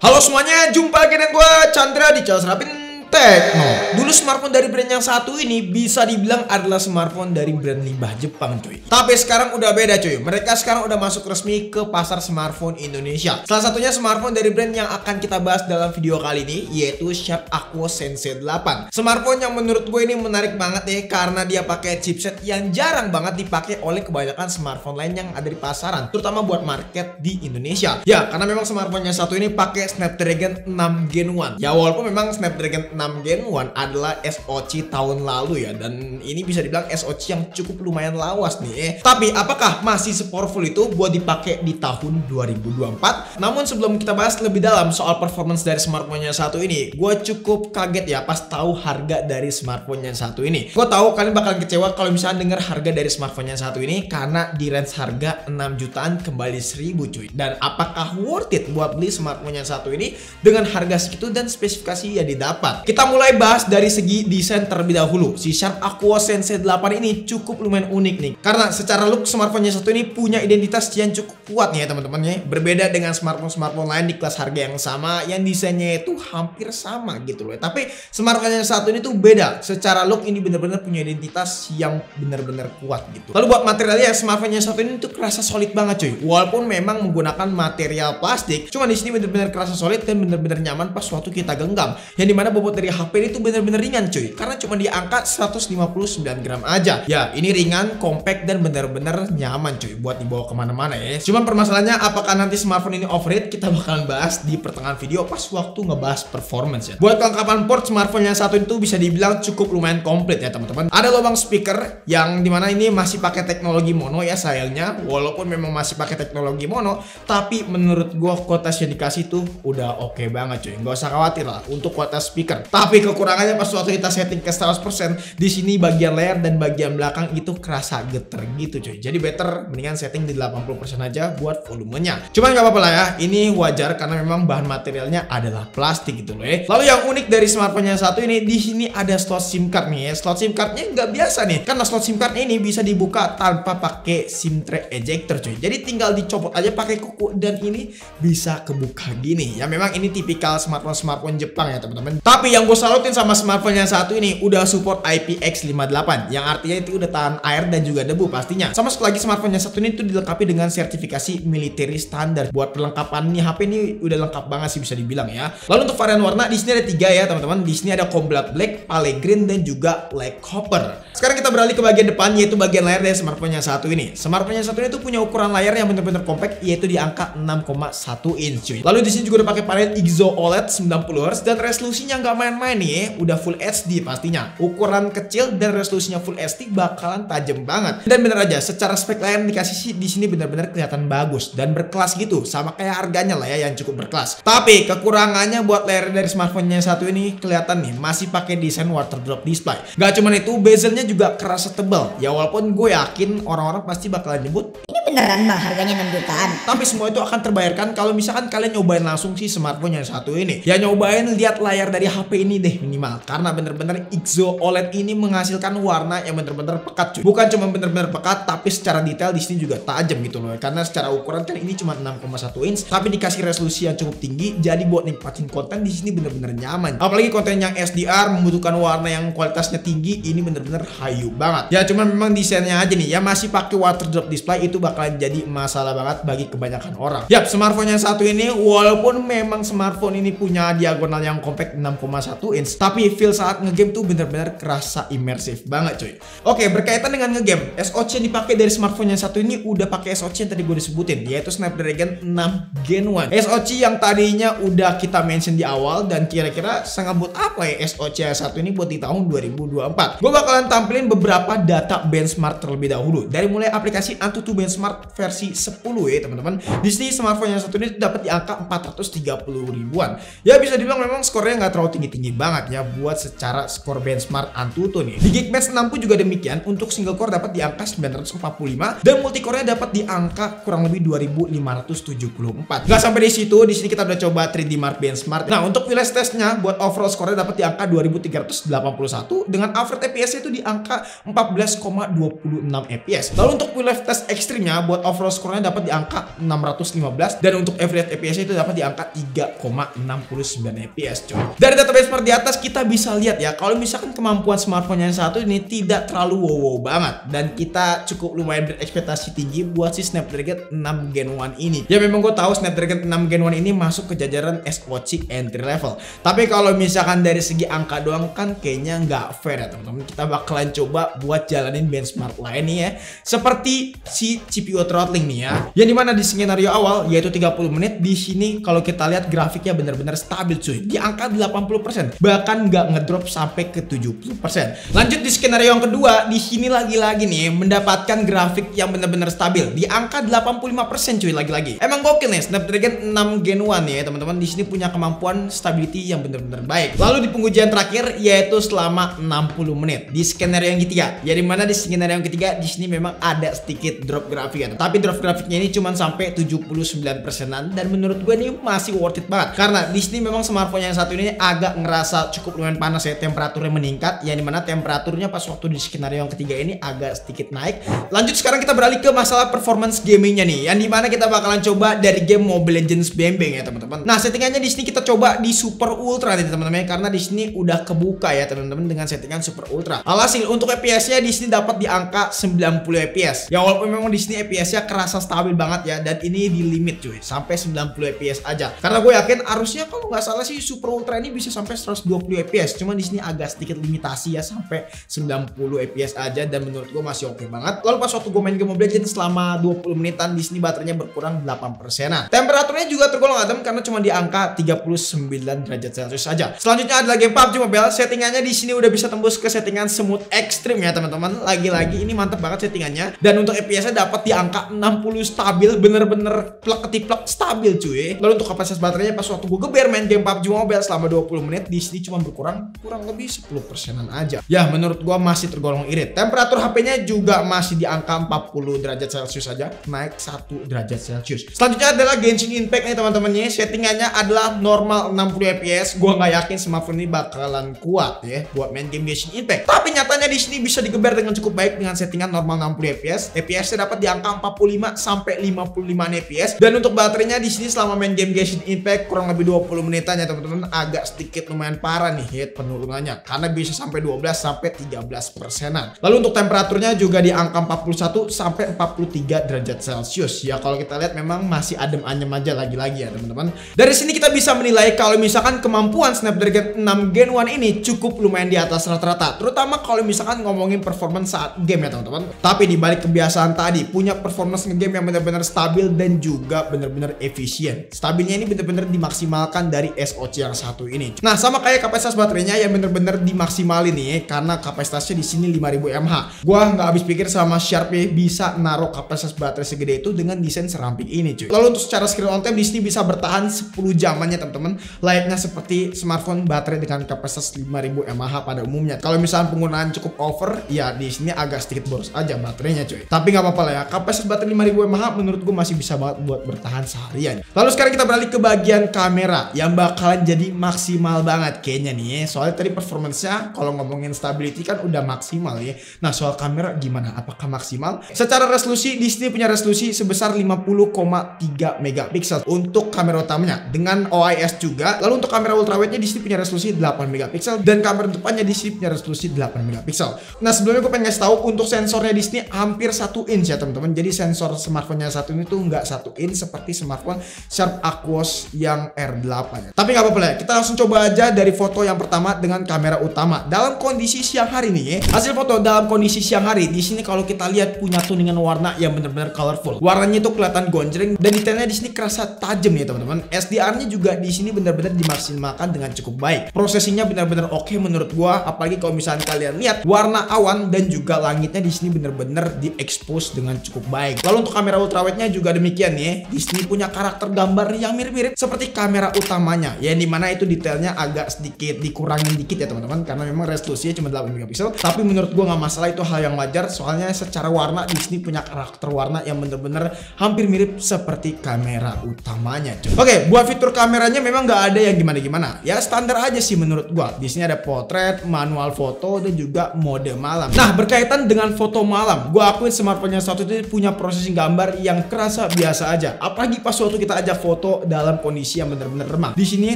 Halo semuanya, jumpa lagi dengan gue Chandra di channel Serapin Tekno. Dulu smartphone dari brand yang satu ini bisa dibilang adalah smartphone dari brand limbah Jepang cuy. Tapi sekarang udah beda cuy. Mereka sekarang udah masuk resmi ke pasar smartphone Indonesia. Salah satunya smartphone dari brand yang akan kita bahas dalam video kali ini, yaitu Sharp Aquos Sensei 8. Smartphone yang menurut gue ini menarik banget ya, karena dia pakai chipset yang jarang banget dipakai oleh kebanyakan smartphone lain yang ada di pasaran, terutama buat market di Indonesia. Ya, karena memang smartphone yang satu ini pakai Snapdragon 6 Gen 1. Ya, walaupun memang Snapdragon 6 Gen 1 adalah SoC tahun lalu ya, dan ini bisa dibilang SoC yang cukup lumayan lawas nih. Tapi apakah masih se-powerful itu buat dipakai di tahun 2024? Namun sebelum kita bahas lebih dalam soal performance dari smartphone yang satu ini, gue cukup kaget ya pas tahu harga dari smartphone yang satu ini. Gue tahu kalian bakalan kecewa kalau misalnya dengar harga dari smartphone yang satu ini, karena di range harga 6 jutaan kembali 1000 cuy. Dan apakah worth it buat beli smartphone yang satu ini dengan harga segitu dan spesifikasi yang didapat? Kita mulai bahas dari segi desain terlebih dahulu. Si Sharp Aquos Sensei 8 ini cukup lumayan unik nih, karena secara look smartphone yang satu ini punya identitas yang cukup kuat nih ya teman-teman ya. Berbeda dengan smartphone lain di kelas harga yang sama, yang desainnya itu hampir sama gitu loh. Tapi smartphone yang satu ini tuh beda. Secara look ini bener-bener punya identitas yang bener-bener kuat gitu. Lalu buat materialnya, smartphone yang satu ini tuh kerasa solid banget cuy. Walaupun memang menggunakan material plastik, cuma di sini bener-bener kerasa solid dan bener-bener nyaman pas waktu kita genggam. Yang dimana bobot dari HP ini tuh bener-bener ringan cuy, karena cuma di angka 159 gram aja. Ya, ini ringan, compact, dan bener-bener nyaman cuy buat dibawa kemana-mana ya. Cuman permasalahannya apakah nanti smartphone ini overheat, kita bakalan bahas di pertengahan video pas waktu ngebahas performance ya. Buat kelengkapan port, smartphone yang satu itu bisa dibilang cukup lumayan komplit ya teman-teman. Ada lubang speaker yang dimana ini masih pakai teknologi mono ya sayangnya. Walaupun memang masih pakai teknologi mono, tapi menurut gua kualitas yang dikasih tuh udah oke banget cuy. Nggak usah khawatir lah untuk kualitas speaker. Tapi kekurangannya pas waktu kita setting ke 100%, di sini bagian layar dan bagian belakang itu kerasa geter gitu cuy. Jadi better mendingan setting di 80% aja buat volumenya. Cuman nggak apa-apa lah ya, ini wajar karena memang bahan materialnya adalah plastik gitu loh ya. Lalu yang unik dari smartphone yang satu ini, di sini ada slot SIM card nih ya. Slot SIM cardnya nggak biasa nih, karena slot SIM card ini bisa dibuka tanpa pakai SIM tray ejector cuy. Jadi tinggal dicopot aja pakai kuku dan ini bisa kebuka gini. Ya memang ini tipikal smartphone Jepang ya teman-teman. Tapi yang gue salutin sama smartphone yang satu ini udah support IPX58, yang artinya itu udah tahan air dan juga debu pastinya. Sama sekali lagi smartphone yang satu ini tuh dilengkapi dengan sertifikasi military standard. Buat perlengkapan nih HP ini udah lengkap banget sih bisa dibilang ya. Lalu untuk varian warna di sini ada 3 ya teman-teman. Di sini ada Cobalt Black, Pale Green, dan juga Black Copper. Sekarang kita beralih ke bagian depan, yaitu bagian layar dari smartphone yang satu ini. Smartphone yang satu ini tuh punya ukuran layar yang bener-bener compact, yaitu di angka 6,1 inch cuy. Lalu di sini juga udah pakai panel IGZO OLED 90 Hz dan resolusinya nggak main-main nih ya. Udah Full HD pastinya. Ukuran kecil dan resolusinya Full HD bakalan tajam banget. Dan bener aja, secara spek layar yang dikasih sih di sini bener-bener kelihatan bagus dan berkelas gitu, sama kayak harganya lah ya yang cukup berkelas. Tapi kekurangannya buat layar dari smartphone yang satu ini kelihatan nih masih pakai desain water drop display. Gak cuman itu, bezelnya juga kerasa tebal. Ya walaupun gue yakin orang-orang pasti bakalan nyebut ini beneran bang harganya 6 jutaan. Tapi semua itu akan terbayarkan kalau misalkan kalian nyobain langsung sih smartphone yang satu ini. Ya nyobain lihat layar dari HP ini deh minimal, karena bener-bener IGZO OLED ini menghasilkan warna yang bener-bener pekat cuy. Bukan cuma bener-bener pekat, tapi secara detail di sini juga tajam gitu loh. Karena secara ukuran kan ini cuma 6,1 inch, tapi dikasih resolusi yang cukup tinggi, jadi buat nikmatin konten di sini bener-bener nyaman. Apalagi konten yang SDR membutuhkan warna yang kualitasnya tinggi, ini bener-bener hayu banget. Ya cuman memang desainnya aja nih ya masih pakai water drop display, itu bakalan jadi masalah banget bagi kebanyakan orang. Yap, smartphone yang satu ini walaupun memang smartphone ini punya diagonal yang compact 6,1 inch, tapi feel saat ngegame tuh bener-bener kerasa imersif banget cuy. Oke, berkaitan dengan ngegame, SoC yang dipakai dari smartphone yang satu ini udah pakai SoC yang tadi gue disebutin, yaitu Snapdragon 6 Gen 1. SoC yang tadinya udah kita mention di awal, dan kira-kira sangat buat apa ya SoC yang satu ini buat di tahun 2024. Gue bakalan tampilin beberapa data benchmark terlebih dahulu, dari mulai aplikasi Antutu Benchmark versi 10 ya teman-teman. Di sini smartphone yang satu ini dapat di angka 430 ribuan. Ya bisa dibilang memang skornya nggak terlalu tinggi tinggi banget ya buat secara skor benchmark Antutu nih. Di Geekbench 6 pun juga demikian, untuk single core dapat di angka 945 dan multicore-nya dapat di angka kurang lebih 2574. Gak sampai di situ, di sini kita udah coba 3D Mark benchmark. Nah, untuk village testnya buat overall score-nya dapat di angka 2381 dengan average FPS itu di angka 14,26 FPS. Lalu untuk village test ekstrimnya buat overall score-nya dapat di angka 615 dan untuk average FPS itu dapat di angka 3,69 FPS coy. Dari data benchmark di atas kita bisa lihat ya, kalau misalkan kemampuan smartphone yang satu ini tidak terlalu wow banget dan kita cukup lumayan berekspektasi tinggi buat si Snapdragon 6 Gen 1 ini. Ya memang gue tahu Snapdragon 6 Gen 1 ini masuk ke jajaran SoC entry level. Tapi kalau misalkan dari segi angka doang kan kayaknya nggak fair ya teman-teman. Kita bakalan coba buat jalanin benchmark lain nih ya. Seperti si CPU throttling nih ya. Yang dimana di skenario awal yaitu 30 menit, di sini kalau kita lihat grafiknya benar-benar stabil cuy. Di angka 80%, bahkan nggak ngedrop sampai ke 70%. Lanjut di skenario yang kedua, di sini lagi-lagi nih mendapatkan grafik yang benar-benar stabil di angka 85% cuy lagi-lagi. Emang gokil nih Snapdragon 6 Gen 1 ya teman-teman, di sini punya kemampuan stability yang benar-benar baik. Lalu di pengujian terakhir yaitu selama 60 menit di skenario yang ketiga. Ya dimana di skenario yang ketiga di sini memang ada sedikit drop grafik ya. Tapi drop grafiknya ini cuma sampai 79%-an dan menurut gue ini masih worth it banget. Karena di sini memang smartphone yang satu ini agak ngerasa cukup lumayan panas ya, temperaturnya meningkat. Ya dimana temperaturnya pas waktu di skenario yang ketiga ini agak sedikit naik. Lanjut sekarang kita beralih ke masalah performance gamingnya nih, yang dimana kita bakalan coba dari game Mobile Legends Bang ya teman-teman. Nah settingannya di sini kita coba di Super Ultra nih teman-teman, karena di sini udah kebuka ya teman-teman dengan settingan Super Ultra. Alhasil untuk FPS-nya di sini dapat di angka 90 FPS. Ya walaupun memang di sini FPS-nya kerasa stabil banget ya, dan ini di limit cuy sampai 90 FPS aja. Karena gue yakin harusnya kalau nggak salah sih Super Ultra ini bisa sampai 120 FPS. Cuman di sini agak sedikit limitasi ya sampai 90 FPS aja, dan menurut gue masih oke banget. Lalu pas waktu gue main game Mobile Legends selama 20 menitan di sini baterainya berkurang 8%. Temperaturnya juga tergolong adem karena cuma di angka 39 derajat Celcius saja. Selanjutnya adalah game PUBG Mobile. Settingannya di sini udah bisa tembus ke settingan smooth ekstrim ya teman-teman. Lagi-lagi ini mantap banget settingannya, dan untuk FPS-nya dapat di angka 60 stabil, bener-bener plek-ketiplek stabil cuy. Lalu untuk kapasitas baterainya pas waktu gue geber main game PUBG Mobile selama 20 menit di sini cuma berkurang kurang lebih 10%-an aja. Ya menurut gua masih tergolong irit. Temperatur HP-nya juga masih di angka 40 derajat Celcius saja, naik 1 derajat Celcius. Selanjutnya adalah Genshin Impact nih teman-temannya. Settingannya adalah normal 60 FPS. Gua nggak yakin smartphone ini bakalan kuat ya buat main game Genshin Impact. Tapi nyatanya di sini bisa digeber dengan cukup baik dengan settingan normal 60 FPS. FPS-nya dapat di angka 45 sampai 55 FPS. Dan untuk baterainya di sini selama main game Genshin Impact kurang lebih 20 menitan ya teman-teman, agak sedikit lumayan parah nih hit penurunannya karena bisa sampai 12 sampai 13%-an. Lalu untuk temperaturnya juga di angka 41 sampai 43 derajat Celcius. Ya kalau kita lihat memang masih adem anyem aja lagi-lagi ya teman-teman. Dari sini kita bisa menilai kalau misalkan kemampuan Snapdragon 6 Gen 1 ini cukup lumayan di atas rata-rata, terutama kalau misalkan ngomongin performance saat game ya teman-teman. Tapi di balik kebiasaan tadi, punya performance nge-game yang benar-benar stabil dan juga benar-benar efisien. Stabilnya ini benar-benar dimaksimalkan dari SoC yang satu ini. Nah, sama kayak kapasitas baterainya yang benar-benar dimaksimalin nih, karena kapasitasnya di sini 5000 mAh. Gua nggak habis pikir sama Sharp bisa naruh kapasitas baterai segede itu dengan desain serampik ini cuy. Lalu untuk secara screen on time di sini bisa bertahan 10 jamannya teman-teman, layaknya seperti smartphone baterai dengan kapasitas 5000 mAh pada umumnya. Kalau misalnya penggunaan cukup over, ya di sini agak sedikit boros aja baterainya cuy. Tapi nggak apa-apa lah ya, kapasitas baterai 5000 mAh menurut gue masih bisa banget buat bertahan seharian. Lalu sekarang kita beralih ke bagian kamera yang bakalan jadi maksimal banget kayaknya nih ya. Soalnya tadi performance-nya kalau ngomongin stability kan udah maksimal ya. Nah soal kamera gimana? Apakah maksimal? Secara resolusi di sini punya resolusi sebesar 50,3 megapiksel untuk kamera utamanya dengan OIS juga. Lalu untuk kamera ultrawide-nya di sini punya resolusi 8 megapiksel dan kamera depannya di sini punya resolusi 8 megapiksel. Nah sebelumnya gue pengen ngasih tahu untuk sensornya di sini hampir 1 inch ya teman-teman. Jadi sensor smartphone-nya satu ini tuh nggak 1 inch seperti smartphone Sharp Aquos yang R8 ya. Tapi nggak apa-apa ya, kita langsung coba aja dari foto yang pertama dengan kamera utama dalam kondisi siang hari nih ya. Hasil foto dalam kondisi siang hari di sini kalau kita lihat punya tuningan warna yang benar-benar colorful. Warnanya itu kelihatan gonjreng dan detailnya di sini kerasa tajam ya teman-teman. SDR-nya juga di sini benar-benar dimaksimalkan dengan cukup baik. Prosesinya benar-benar oke menurut gua, apalagi kalau misalnya kalian lihat warna awan dan juga langitnya di sini benar-benar diekspos dengan cukup baik. Lalu untuk kamera ultrawide-nya juga demikian ya. Di sini punya karakter gambar yang mirip-mirip seperti kamera utamanya, ya dimana itu detailnya agak sedikit dikurangin dikit ya teman-teman, karena memang resolusinya cuma 8 megapiksel. Tapi menurut gue nggak masalah, itu hal yang wajar. Soalnya secara warna di sini punya karakter warna yang bener-bener hampir mirip seperti kamera utamanya. Oke, buat fitur kameranya memang nggak ada yang gimana-gimana. Ya standar aja sih menurut gue. Di sini ada potret, manual foto, dan juga mode malam. Nah, berkaitan dengan foto malam, gue akuin smartphone yang satu itu punya processing gambar yang kerasa biasa aja. Apalagi pas waktu kita ajak foto dalam kondisi yang bener-bener remang. Di sini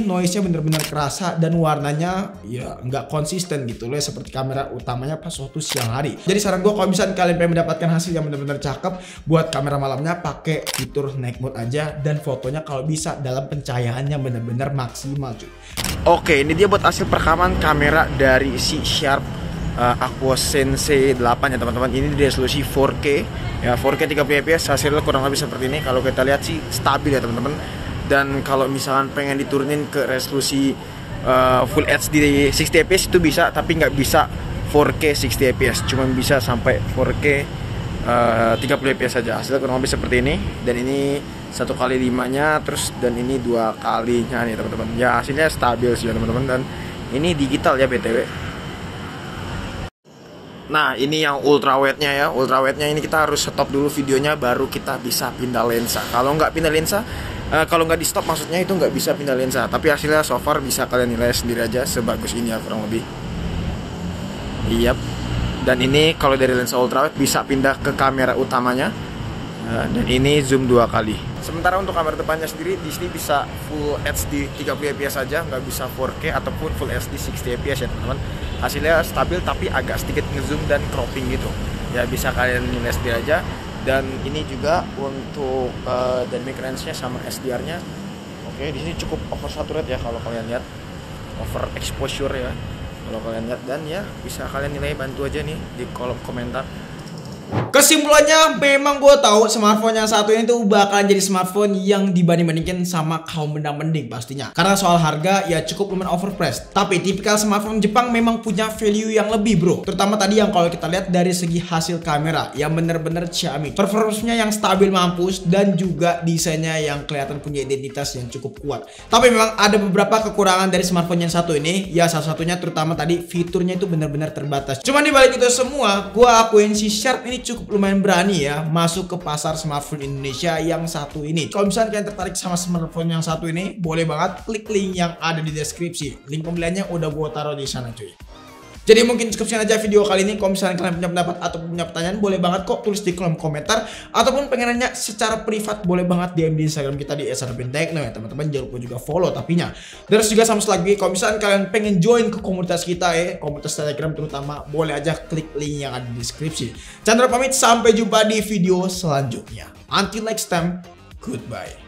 noise-nya bener-bener kerasa dan warnanya ya nggak konsisten gitu loh, seperti kamera utamanya pas waktu siang hari. Jadi saran gue kalau misalnya kalian pengen mendapatkan hasil yang bener-bener cakep buat kamera malamnya, pakai fitur night mode aja, dan fotonya kalau bisa dalam pencahayaan yang bener-bener maksimal cuy. Oke, ini dia buat hasil perekaman kamera dari si Sharp Aquos Sensei 8 ya teman-teman. Ini di resolusi 4K ya, 4K 30 fps. Hasilnya kurang lebih seperti ini. Kalau kita lihat sih stabil ya teman-teman. Dan kalau misalkan pengen diturunin ke resolusi Full HD 60 fps itu bisa, tapi nggak bisa 4K 60 fps, cuma bisa sampai 4K 30 fps saja. Hasilnya kurang lebih seperti ini. Dan ini 1x5 nya, terus dan ini 2x nya nih teman-teman. Ya hasilnya stabil sih ya teman-teman. Dan ini digital ya BTW. Nah ini yang ultrawide-nya ya. Ultrawide-nya ini kita harus stop dulu videonya, baru kita bisa pindah lensa. Kalau nggak pindah lensa, kalau nggak di stop maksudnya itu nggak bisa pindah lensa. Tapi hasilnya so far bisa kalian nilai sendiri aja, sebagus ini ya kurang lebih. Yap. Dan ini kalau dari lensa ultrawide bisa pindah ke kamera utamanya. Dan ini zoom 2 kali. Sementara untuk kamera depannya sendiri di sini bisa Full HD 30 fps saja, nggak bisa 4K ataupun Full HD 60 fps ya teman-teman. Hasilnya stabil tapi agak sedikit ngezoom dan cropping gitu. Ya bisa kalian nilai sendiri aja. Dan ini juga untuk dynamic range-nya sama SDR-nya. Oke, di sini cukup oversaturate ya kalau kalian lihat. Over exposure ya kalau kalian lihat, dan ya bisa kalian nilai, bantu aja nih di kolom komentar. Kesimpulannya, memang gue tahu smartphone yang satu ini tuh bakalan jadi smartphone yang dibanding-bandingkan sama kaum mendang-mending pastinya. Karena soal harga ya cukup lumayan overpriced. Tapi tipikal smartphone Jepang memang punya value yang lebih bro. Terutama tadi yang kalau kita lihat dari segi hasil kamera yang bener-bener ciamik. Performance-nya yang stabil mampus, dan juga desainnya yang kelihatan punya identitas yang cukup kuat. Tapi memang ada beberapa kekurangan dari smartphone yang satu ini. Ya salah satunya terutama tadi fiturnya itu bener-bener terbatas. Cuman dibalik itu semua, gue akuin si Sharp ini cukup lumayan berani ya masuk ke pasar smartphone Indonesia yang satu ini. Kalau misalnya kalian tertarik sama smartphone yang satu ini, boleh banget klik link yang ada di deskripsi. Link pembeliannya udah gue taruh di sana cuy. Jadi mungkin cukup sekian aja video kali ini. Kalau misalnya kalian punya pendapat atau punya pertanyaan, boleh banget kok tulis di kolom komentar. Ataupun pengen nanya secara privat, boleh banget DM di Instagram kita di @sarapintekno ya teman-teman. Jangan lupa juga follow tapinya. Terus juga sama lagi, kalau misalnya kalian pengen join ke komunitas kita komunitas Telegram terutama, boleh aja klik link yang ada di deskripsi. Chandra pamit, sampai jumpa di video selanjutnya. Until next time, goodbye.